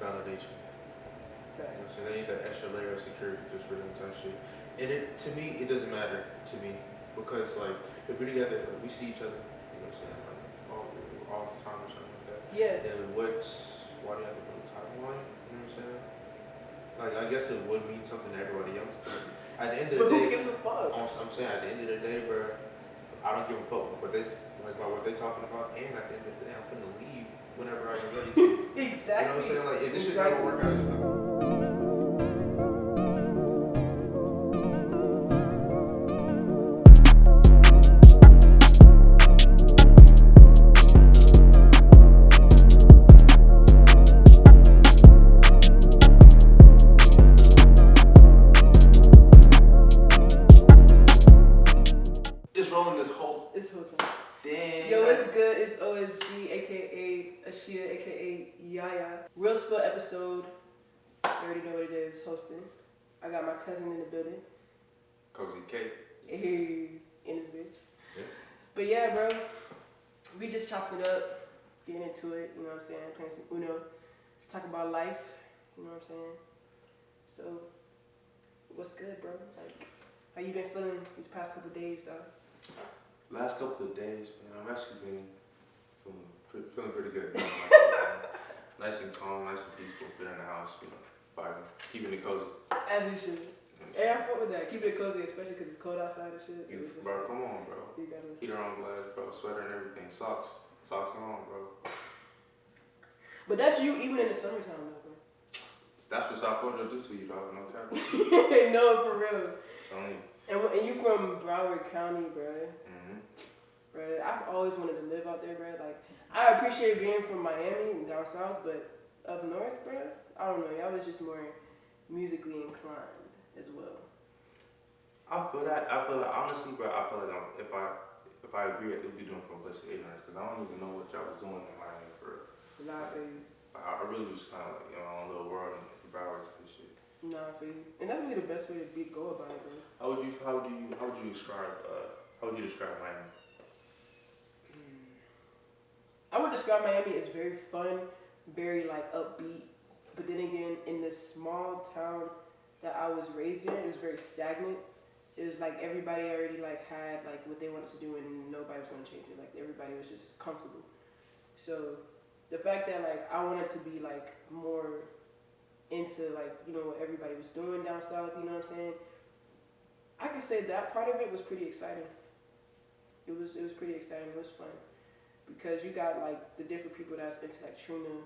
validation. Facts. So they need that extra layer of security just for them type shit. And to me, it doesn't matter to me because like if we're together, like, we see each other, you know what I'm saying, like all the time or something like that. Yeah. Then why do you have to put a timeline? You know what I'm saying? Like I guess it would mean something to everybody else. But at the end of the But day, who gives a fuck? I'm saying at the end of the day, bro, I don't give a fuck what they like about what they talking about, and at the end of the day, I'm finna leave whenever I'm ready to. Exactly. You know what I'm saying? Like if this shit not gonna work out, it's just not. Ashia, aka Yaya. Real Spill episode. You already know what it is. Hosting. I got my cousin in the building. Kozykae. Hey, in his bitch. Yeah. But yeah, bro. We just chopped it up, getting into it. You know what I'm saying? Playing some Uno. Just talking about life. You know what I'm saying? So, what's good, bro? Like, how you been feeling these past couple of days, dog? Last couple of days, man, I've actually been feeling pretty good. You know, nice and calm, nice and peaceful. Been in the house, you know, vibing, keeping it cozy. As you should. Hey, I fuck with that. Keep it cozy, especially because it's cold outside and shit. Bro, come on, bro. You gotta... Heater on glass, bro. Sweater and everything. Socks on, bro. But that's you even in the summertime, though, bro. That's what South Florida do to you, dog. No cap. No, for real. Tony. And you from Broward County, bro. Mm-hmm. Bro, I've always wanted to live out there, bro. Like, I appreciate being from Miami and down south, but up north, bro, I don't know. Y'all was just more musically inclined as well. I feel that. Honestly, bro, I feel like if I agree, it would be doing from a place of ignorance because I don't even know what y'all was doing in Miami for real. Nah, baby. I really was kind of like, my own little world in Broward and shit. Nah, baby. And that's really the best way to go about it, bro. How would you describe Miami? I would describe Miami as very fun, very like upbeat. But then again, in this small town that I was raised in, it was very stagnant. It was like everybody already like had like what they wanted to do and nobody was gonna change it. Like everybody was just comfortable. So the fact that like I wanted to be like more into like, what everybody was doing down south, you know what I'm saying? I could say that part of it was pretty exciting. It was pretty exciting, it was fun. Because you got like the different people that's into like Trina,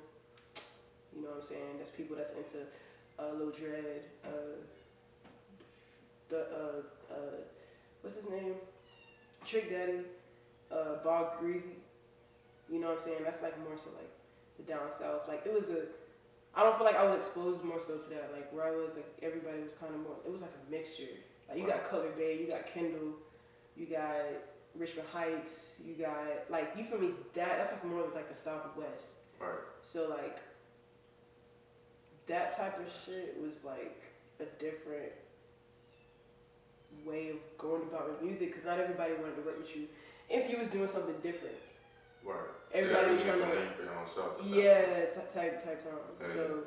you know what I'm saying? There's people that's into Lil Dread, what's his name? Trick Daddy, Bog Greasy. You know what I'm saying? That's like more so like the down south. Like I don't feel like I was exposed more so to that. Like where I was, like everybody was kind of more, it was like a mixture. Like you got Cutler Bay, you got Kendall, you got Richmond Heights, you got, like, you feel me, that's like more of like the Southwest. Right. So like, that type of shit was like a different way of going about with music, because not everybody wanted to work with you if you was doing something different. Right. Everybody was trying to, type time. Hey. So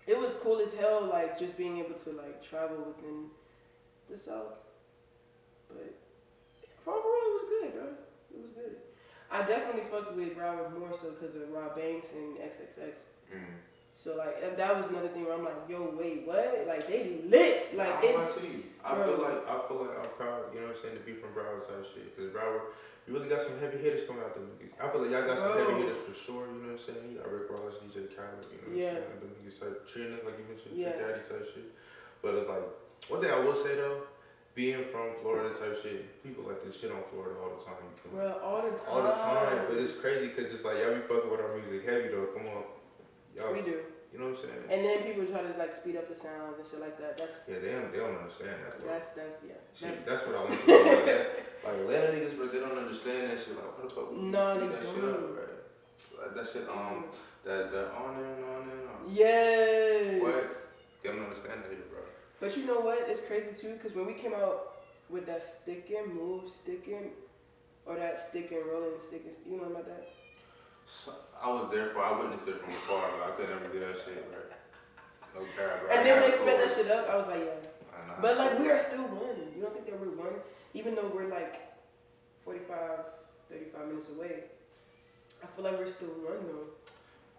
it was cool as hell, like just being able to like travel within the South. But overall, it was good, bro. It was good. I definitely fucked with Broward more so because of Rob Banks and XXX. Mm. So like that was another thing where I'm like, yo, wait, what? Like they lit. Like I feel like I'm proud, you know what I'm saying, to be from Broward type shit. Because Broward, you really got some heavy hitters coming out there. I feel like y'all got some heavy hitters for sure, you know what I'm saying? You got Rick Ross, DJ Khaled, you know what I'm saying? Them niggas like Trina, like you mentioned, Trick Daddy type shit. But it's like, one thing I will say though, being from Florida type shit, people like this shit on Florida all the time. Well, all the time. All the time, but it's crazy because it's like, y'all be fucking with our music heavy though, come on. Y'all, we do. You know what I'm saying? And then people try to like speed up the sounds and shit like that. That's they don't understand that. Bro. That's what I want to do. Like Atlanta niggas, bro, they don't understand that shit. Like, what the fuck? No, they that don't. Shit up, bro. Like that shit. That on and. Yes. What? They don't understand that either, bro. But you know what? It's crazy too, because when we came out with that stickin', or that stickin', rollin', stickin', you know about that? So, I witnessed it from afar, but I could never do that shit, bro. No cap, bro. And then when they sped that shit up, I was like, yeah. I know. But like, we are still one. You don't think that we're one? Even though we're like 45, 35 minutes away, I feel like we're still one though.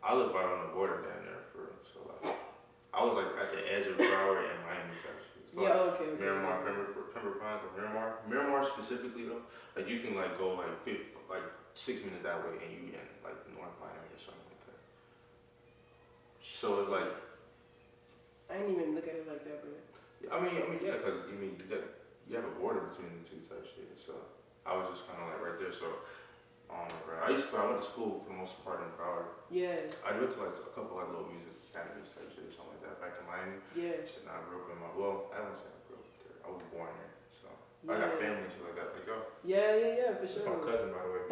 I live right on the border down there for real. So like, I was like at the edge of Broward and Miami actually. So, yeah, like, okay. Miramar, Pembroke Pines, or Miramar specifically though. Like you can like go like 6 minutes that way and you in like North Miami or something like that. So it's like. I didn't even look at it like that, bro. I mean, yeah, because you have a border between the two type shit. So I was just kind of like right there. So. Bro. I went to school for the most part in Broward. Yeah. I went to like a couple like little music academies type shit or something like that back in Miami. Yeah. Shit, I grew up in I don't say I grew up there. I was born there, so I got family and shit like that. Like yo. Yeah, for sure. That's my cousin, by the way.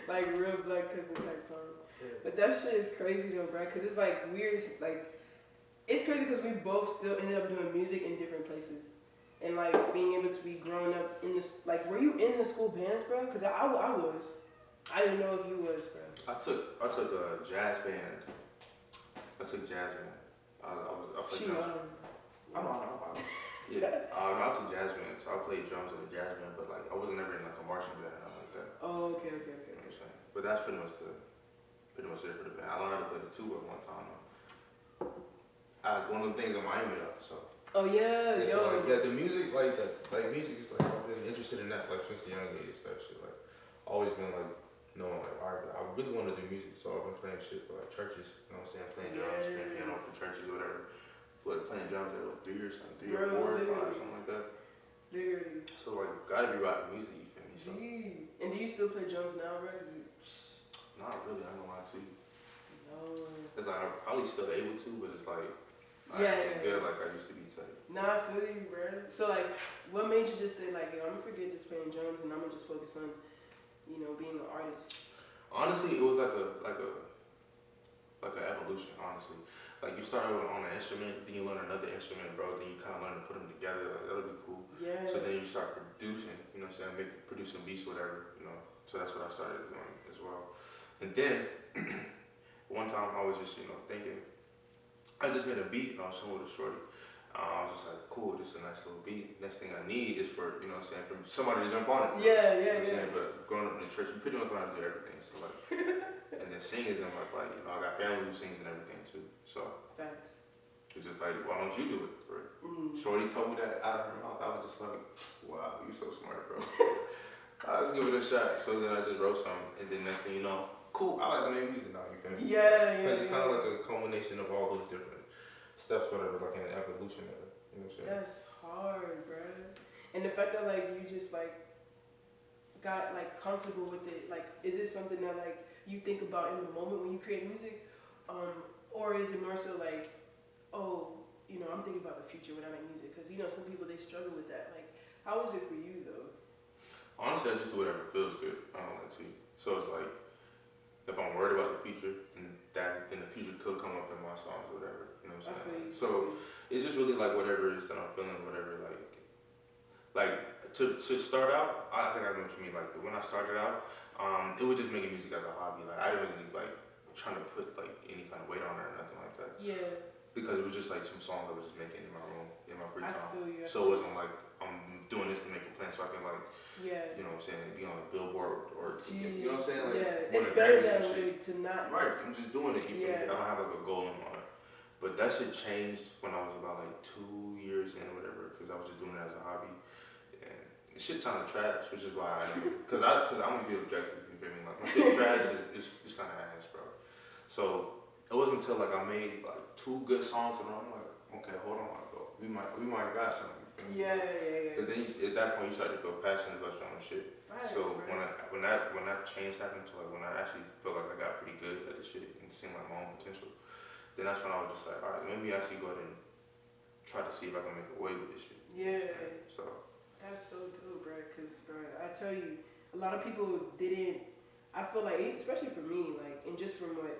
Like real blood cousin type song. Yeah. But that shit is crazy though, bro. Cause it's like weird. Like it's crazy because we both still ended up doing music in different places. And like being able to be growing up in this, like, were you in the school bands, bro? Cause I was. I didn't know if you was, bro. I took a jazz band. I took jazz band. I played drums. I know. Yeah. I took jazz band, so I played drums in the jazz band, but like I wasn't ever in like a marching band or nothing like that. Oh, okay. You know what I'm saying? But that's pretty much it for the band. I learned how to play the tuba one time though. One of the things in Miami though, so. Oh yeah, yeah, so like, the music, music is like I've been interested in that like since a young age, that shit. Like, always been like knowing like, all right, I really want to do music, so I've been playing shit for like churches. You know what I'm saying? Playing drums, playing piano for churches, whatever. But playing drums at 3 years, 3 or 4 or 5, something like that. Literally. So like, gotta be rocking music. You feel me? So. And do you still play drums now, bro? Not really. I'm gonna lie to you. No. It's like I'm probably still able to, but it's like. Good like I used to be tight. Nah, I feel you, bro. So like, what made you just say like, yo, I'm gonna forget just playing drums and I'm gonna just focus on, being an artist? Honestly, it was like an evolution. Honestly, like you start on an instrument, then you learn another instrument, bro. Then you kind of learn to put them together. Like that'll be cool. Yeah. So then you start producing. You know what I'm saying? Producing beats, whatever. You know. So that's what I started doing as well. And then one time I was just thinking. I just made a beat and I was showing with a shorty. I was just like, cool, this is a nice little beat. Next thing I need is for, for somebody to jump on it. Yeah. But growing up in the church, you pretty much learn to do everything. So like, and then singing, I'm like, I got family who sings and everything too. So Facts. It's just like, why don't you do it? Shorty told me that out of her mouth. I was just like, wow, you so smart, bro. Let's give it a shot. So then I just wrote something, and then next thing you know, cool, I like to make music now, you feel me? Yeah. It's kind of like a culmination of all those different steps, whatever, like an evolution of it, you know what I'm saying? That's hard, bro. And the fact that, like, you just, like, got, like, comfortable with it, like, is it something that, like, you think about in the moment when you create music? Or is it more so, like, oh, I'm thinking about the future when I make music? Because, some people, they struggle with that. Like, how is it for you, though? Honestly, I just do whatever feels good. I don't like to. So it's like, if I'm worried about the future, then the future could come up in my songs, whatever. You know what I'm saying? So it's just really like whatever it is that I'm feeling, whatever. Like to start out, I think I know what you mean. Like when I started out, it was just making music as a hobby. Like I didn't really like trying to put like any kind of weight on it or nothing like that. Yeah. Because it was just like some songs I was just making in my room in my free time. I feel you. So it wasn't like I'm doing this to make a plan so I can like. Yeah. You know what I'm saying? Be on a billboard or you know what I'm saying? Like, yeah, it's better that way to not. Right, I'm just doing it. You feel me? I don't have like a goal in mind. But that shit changed when I was about like 2 years in or whatever, because I was just doing it as a hobby. And the shit kind of trash, which is why because I'm gonna be objective. You feel me? Like my shit trash is kind of ass, bro. So it wasn't until like I made like 2 good songs and I'm like, okay, hold on, bro. We might have got something. Yeah. But then at that point you start to feel passionate about your own shit. Right, so when that change happened to like when I actually felt like I got pretty good at the shit and it seemed like my own potential, then that's when I was just like, all right, let me actually go ahead and try to see if I can make a way with this shit. Yeah. So that's so dope, bro. Cause bro, I tell you, a lot of people didn't. I feel like, especially for me, like, and just from what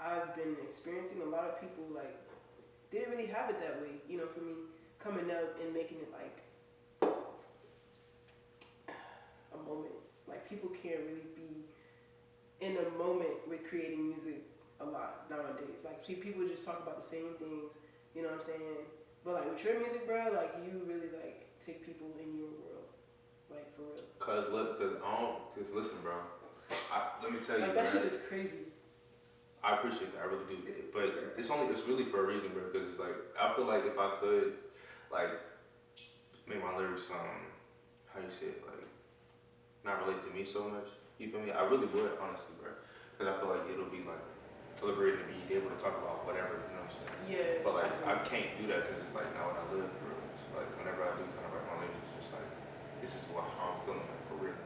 I've been experiencing, a lot of people like didn't really have it that way. For me. Coming up and making it like a moment. Like people can't really be in a moment with creating music a lot nowadays. Like, see, people just talk about the same things, you know what I'm saying? But like with your music, bro, like you really like take people in your world, like for real. Cause listen, bro. Let me tell you, like that shit is crazy. I appreciate that, I really do. But it's really for a reason, bro. Because it's like I feel like if I could, like, make my lyrics, how you say it, like, not relate to me so much. You feel me? I really would, honestly, bro. Because I feel like it'll be like liberating to be able to talk about whatever, you know what I'm saying? Yeah. But like I can't do that because it's like not what I live for real. So like whenever I do kind of write my lyrics, it's just like this is how I'm feeling like, for real.